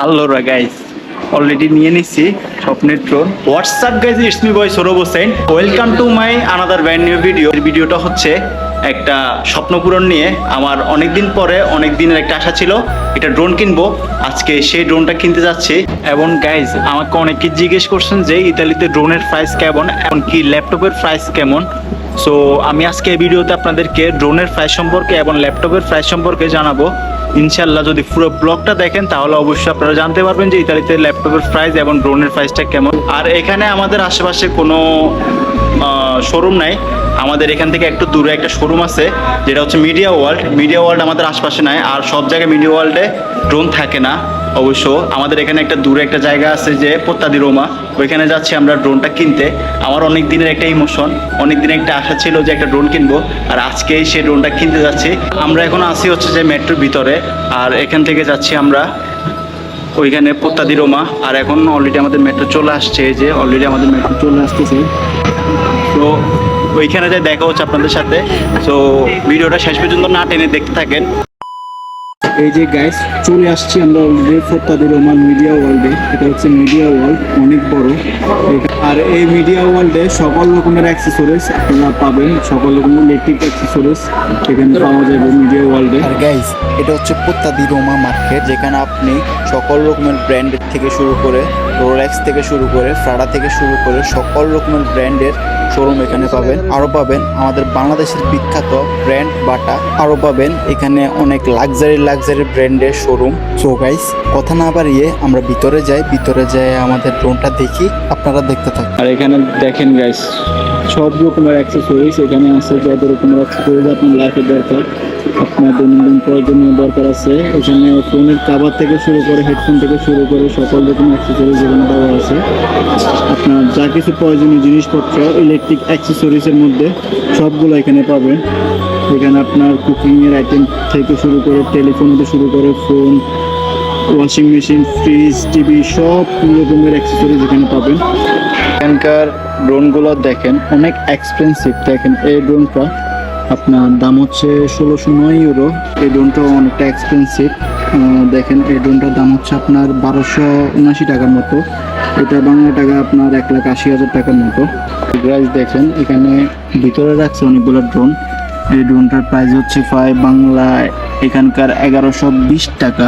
আল্লোরা guys already নিয়ে নিচ্ছি স্বপ্নের drone. WhatsApp guys, it's me boy Sourav Hossain. Welcome to my another brand new video. ভিডিওটা হচ্ছে একটা স্বপ্ন পূরণ নিয়ে। আমার অনেক দিন পরে অনেক দিনের একটা আশা ছিল একটা ড্রোন কিনবো। আজকে সেই ড্রোনটা কিনতে যাচ্ছি। এবং গাইজ আমাকে অনেকে জিজ্ঞেস করছেন যে ইতালিতে ড্রোনের প্রাইস কেমন, এমনকি ল্যাপটপের প্রাইস কেমন। সো আমি আজকে এই ভিডিওতে আপনাদেরকে ড্রোনের প্রাইস সম্পর্কে এবং ল্যাপটপের প্রাইস সম্পর্কে জানাবো। ইনশাল্লাহ যদি পুরো ব্লগটা দেখেন তাহলে অবশ্যই আপনারা জানতে পারবেন যে ইতালিতে ল্যাপটপের প্রাইস এবং ড্রোনের প্রাইসটা কেমন। আর এখানে আমাদের আশেপাশে কোনো শোরুম নাই। আমাদের এখান থেকে একটু দূরে একটা শোরুম আছে যেটা হচ্ছে মিডিয়া ওয়ার্ল্ড। মিডিয়া ওয়ার্ল্ড আমাদের আশপাশে নাই, আর সব জায়গায় মিডিয়া ওয়ার্ল্ডে ড্রোন থাকে না। অবশ্য আমাদের এখানে একটা দূরে একটা জায়গা আছে যে পোত্তাদি রোমা, ওইখানে যাচ্ছি আমরা ড্রোনটা কিনতে। আমার অনেক দিনের একটা ইমোশন, অনেক দিনের একটা আশা ছিল যে একটা ড্রোন কিনবো, আর আজকেই সেই ড্রোনটা কিনতে যাচ্ছি। আমরা এখন আসি হচ্ছে যে মেট্রোর ভিতরে, আর এখান থেকে যাচ্ছি আমরা ওইখানে পোত্তাদি রোমা। আর এখন অলরেডি আমাদের মেট্রো চলে আসছে, এই যে অলরেডি আমাদের মেট্রো চলে আসতেছে। তো ওইখানে যাই দেখা হচ্ছে আপনাদের সাথে। সো ভিডিওটা শেষ পর্যন্ত না টেনে দেখতে থাকেন। এই যে গাইস চলে আসছি আমরা অলরেডি পোত্তাদি রোমা মিডিয়া ওয়ার্ল্ডে। এটা হচ্ছে মিডিয়া ওয়ার্ল্ড, অনেক বড়। আর এই মিডিয়া ওয়ার্ল্ডে সকল রকমের অ্যাক্সেসরিজ আপনারা পাবেন, সকল রকমের ইলেকট্রিক অ্যাক্সেসরিজ এখানে পাওয়া যাবে মিডিয়া ওয়ার্ল্ডে। আর গাইস এটা হচ্ছে পোত্তাদি রোমা মার্কেট, যেখানে আপনি সকল রকমের ব্র্যান্ডের থেকে শুরু করে রোলেক্স থেকে শুরু করে ফ্রাডা থেকে শুরু করে সকল রকমের ব্র্যান্ডের শোরুম এখানে পাবেন। আরও পাবেন আমাদের বাংলাদেশের বিখ্যাত ব্র্যান্ড বাটা, আরও পাবেন এখানে অনেক লাক্সারি ব্র্যান্ডের শোরুম। সো গাইস কথা না বাড়িয়ে আমরা ভিতরে যাই আমাদের ড্রোনটা দেখি, আপনারা দেখতে থাকুন। আর এখানে দেখেন গাইস সব রকমের অ্যাক্সেসরিজ এখানে আছে। যত রকমের অ্যাক্সেসরিজ আপনার লাইফে দরকার, আপনার দৈনন্দিন প্রয়োজনীয় দরকার আছে। এখানে ফোনের কাভার থেকে শুরু করে হেডফোন থেকে শুরু করে সকল রকমের অ্যাক্সেসরিজ এখানে দেওয়া আছে। আপনার যা কিছু প্রয়োজনীয় জিনিসপত্র ইলেকট্রিক অ্যাক্সেসরিজের মধ্যে সবগুলো এখানে পাবেন। এখানে আপনার কুকিংয়ের আইটেম থেকে শুরু করে টেলিফোন থেকে শুরু করে phone, washing machine, fridge, TV সব রকমের অ্যাক্সেসরিজ এখানে পাবেন। এখানকার ড্রোনগুলো দেখেন অনেক এক্সপেন্সিভ। দেখেন এই ড্রোনটা আপনার দাম হচ্ছে 1609 ইউরো। এই ড্রোনটা অনেকটা এক্সপেন্সিভ। দেখেন এই ড্রোনটার দাম হচ্ছে আপনার 1279 টাকার মতো। এটা বাংলা টাকা আপনার 1,80,000 টাকার মতো। প্রাইস দেখেন এখানে ভিতরে রাখছে অনেকগুলো ড্রোন। এই ড্রোনটার প্রাইস হচ্ছে 5 বাংলায় এখানকার 1120 টাকা।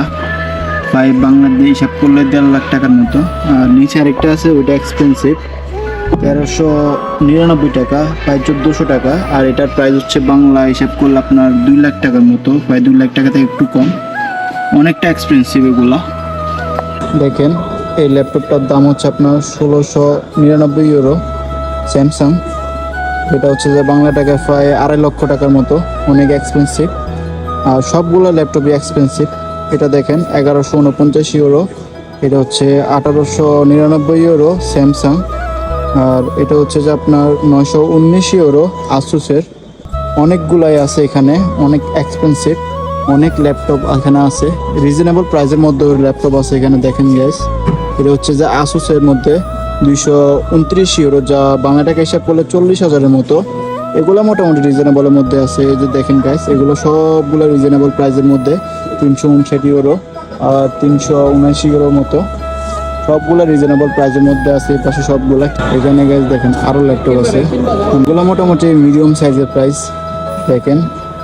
5 বাংলা দিয়ে হিসাব করলে 1.5 লাখ টাকার মতো। আর নিচে আরেকটা আছে ওইটা এক্সপেন্সিভ, 1399 টাকা, প্রায় 1400 টাকা। আর এটার প্রাইস হচ্ছে বাংলা হিসাব করলে আপনার 2 লাখ টাকার মতো, প্রায় 2 লাখ টাকা থেকে একটু কম। অনেকটা এক্সপেন্সিভ এগুলো। দেখেন এই ল্যাপটপটার দাম হচ্ছে আপনার 1699 ইউরো, স্যামসাং। এটা হচ্ছে যে বাংলা টাকায় প্রায় 2.5 লক্ষ টাকার মতো, অনেক এক্সপেন্সিভ। আর সবগুলো ল্যাপটপই এক্সপেন্সিভ। এটা দেখেন 1149 ইউরো, এটা হচ্ছে 1899 ইউরো স্যামসাং। আর এটা হচ্ছে যে আপনার 919 ইউরো আসুসের। অনেকগুলাই আছে এখানে, অনেক এক্সপেন্সিভ, অনেক ল্যাপটপ এখানে আছে। রিজনেবল প্রাইসের মধ্যে ল্যাপটপ আছে এখানে দেখেন গাইস। এটা হচ্ছে যে আসুসের মধ্যে 229 ইউরো, যা বাংলা টাকা হিসাব করলে 40,000-এর মতো। এগুলো মোটামুটি রিজনেবলের মধ্যে আছে। এই যে দেখেন গাইস এগুলো সবগুলো রিজনেবল প্রাইসের মধ্যে, 359 ইউরো আর 379 ইউরোর মতো। সবগুলো রিজনেবল প্রাইসের মধ্যে আছে এই পাশে সবগুলো। এখানে গাইস দেখেন আরও ল্যাপটপ আছে, এগুলো মোটামুটি মিডিয়াম সাইজের প্রাইস। দেখেন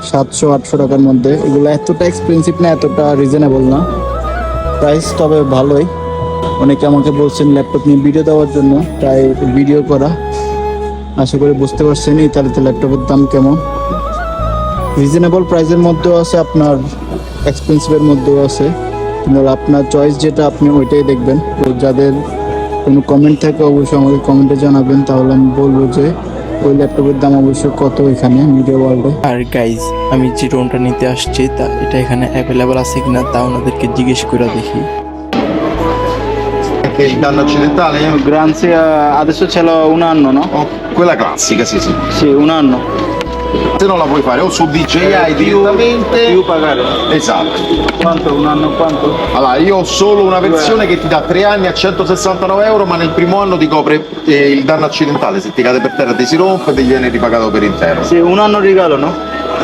700-800 টাকার মধ্যে। এগুলো এতটা এক্সপেন্সিভ না, এতটা রিজনেবল না প্রাইস, তবে ভালোই। অনেকে আমাকে বলছেন ল্যাপটপ নিয়ে ভিডিও দেওয়ার জন্য, তাই ভিডিও করা। আশা করি বুঝতে পারছেন ইতালিতে ল্যাপটপের দাম কেমন। রিজনেবল প্রাইসের মধ্যেও আছে, আপনার এক্সপেন্সিভের মধ্যেও আছে। কিন্তু আপনার চয়েস যেটা আপনি ওইটাই দেখবেন। তো যাদের কোনো কমেন্ট থাকে অবশ্যই আমাকে কমেন্টে জানাবেন, তাহলে আমি বলবো যে ওই ল্যাপটপের দাম অবশ্যই কত এখানে মিডিয়া ওয়ার্ল্ডে। আর গাইজ আমি যে ড্রোনটা নিতে আসছি তা এটা এখানে অ্যাভেলেবল আছে কিনা তা ওনাদেরকে জিজ্ঞেস করে দেখি। Che il danno occidentale? Grazie, adesso ce l'ho un anno, no? Oh, quella classica, sì, sì. Sì, un anno. Se non la puoi fare o su DJI direttamente. Più pagare. Esatto. Quanto? Un anno quanto? Allora, io ho solo una versione che ti dà 3 anni a 169 euro, ma nel primo anno ti copre il danno accidentale. Se ti cade per terra ti si rompe e ti viene ripagato per intero. Sì, un anno regalo, no?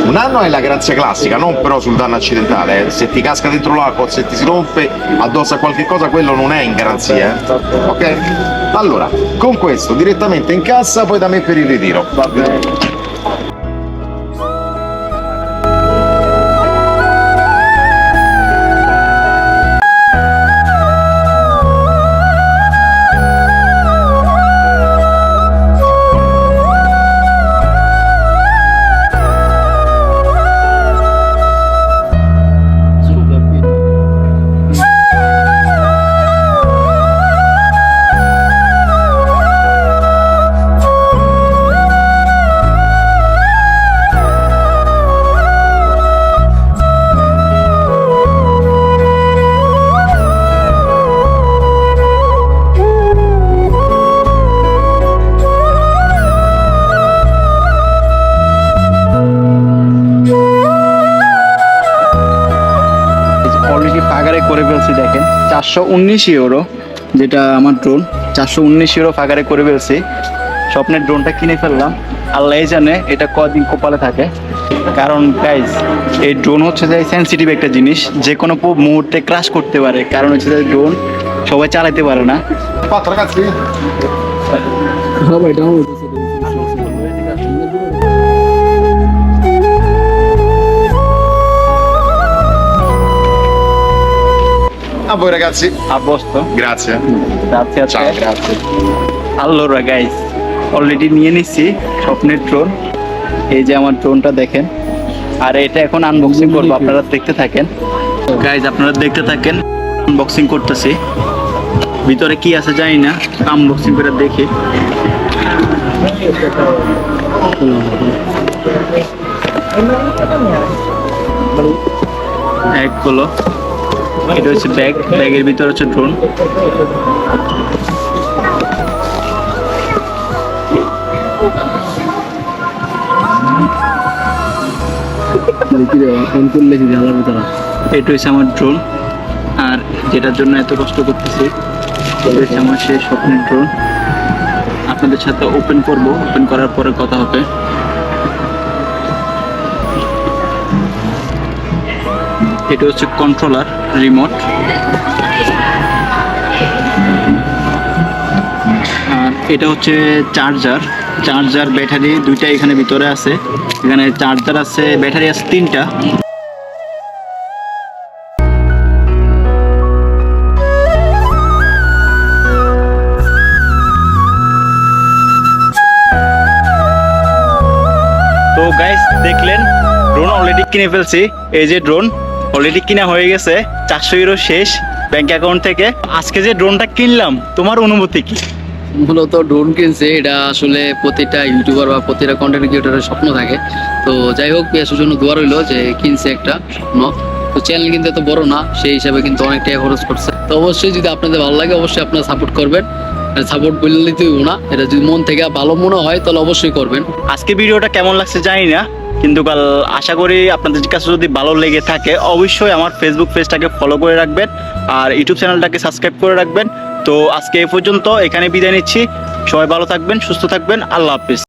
Un anno è la grazia classica, non però sul danno accidentale. Se ti casca dentro l'acqua o se ti si rompe addosso a qualche cosa, quello non è in garanzia. Ok? Allora, con questo direttamente in cassa, poi da me per il ritiro. Va bene. Already ফাগারে করে ফেলছি দেখেন 419 euro, যেটা আমার drone 419 euro ফাগারে করে ফেলছি। স্বপ্নের ড্রোনটা কিনে ফেললাম, আল্লাহ জানে এটা কদিন কপালে থাকে। কারণ গাইজ এই ড্রোন হচ্ছে যে সেন্সিটিভ একটা জিনিস, যে কোনো মুহূর্তে ক্রাশ করতে পারে। কারণ হচ্ছে যে ড্রোন সবাই চালাতে পারে না। Fatto ragazzi? A voi ragazzi. A posto? Grazie. Grazie a te. Ciao, grazie. Allora guys already নিয়ে নিচ্ছি স্বপ্নের ড্রোন। এই যে আমার ড্রোনটা দেখেন, আর এটা এখন আনবক্সিং করবো, আপনারা দেখতে থাকেন। গাইস আপনারা দেখতে থাকেন, আনবক্সিং করতেছি। ভিতরে কি আছে জানি না, আনবক্সিং করে দেখি। এক হলো, এটা হচ্ছে ব্যাগ, ব্যাগের ভিতরে হচ্ছে ড্রোন। এটা হচ্ছে আমার ড্রোন, আর যেটার জন্য এত কষ্ট করতেছি এটা হচ্ছে আমার সেই স্বপ্নের ড্রোন। আপনাদের সাথে ওপেন করব, ওপেন করার পরে কথা হবে। এটা হচ্ছে কন্ট্রোলার, রিমোট। আর এটা হচ্ছে চার্জার, চার্জার ব্যাটারি দুইটা এখানে ভিতরে আছে। এখানে চার্জার আছে, ব্যাটারি আছে 3টা। তো গাইস দেখলেন ড্রোন অলরেডি কিনে ফেলছি। এই যে ড্রোন অলরেডি কিনা হয়ে গেছে, 400 ইউরো শেষ ব্যাংক অ্যাকাউন্ট থেকে। আজকে যে ড্রোনটা কিনলাম, তোমার অনুভূতি কি? মূলত ড্রোন কিনছে, এটা আসলে প্রতিটা ইউটিউবার বা প্রতিটা কন্টেন্ট ক্রিয়েটরের স্বপ্ন থাকে। তো যাই হোক, পেঁয়াজের জন্য দোয়া রইলো যে কিনছে একটা স্বপ্ন। তো চ্যানেল কিন্তু এত বড় না, সেই হিসাবে কিন্তু অনেক টাকা খরচ করছে। তো অবশ্যই যদি আপনাদের ভালো লাগে অবশ্যই আপনারা সাপোর্ট করবেন। সাপোর্ট বললেই তো না, এটা যদি মন থেকে ভালো মনে হয় তাহলে অবশ্যই করবেন। আজকে ভিডিওটা কেমন লাগছে জানি না, কিন্তু কাল আশা করি আপনাদের কাছে যদি ভালো লেগে থাকে অবশ্যই আমার ফেসবুক পেজটাকে ফলো করে রাখবেন আর ইউটিউব চ্যানেলটাকে সাবস্ক্রাইব করে রাখবেন। তো আজকে এই পর্যন্ত, এখানে বিদায় নিচ্ছি। সবাই ভালো থাকবেন, সুস্থ থাকবেন, আল্লাহ হাফিজ।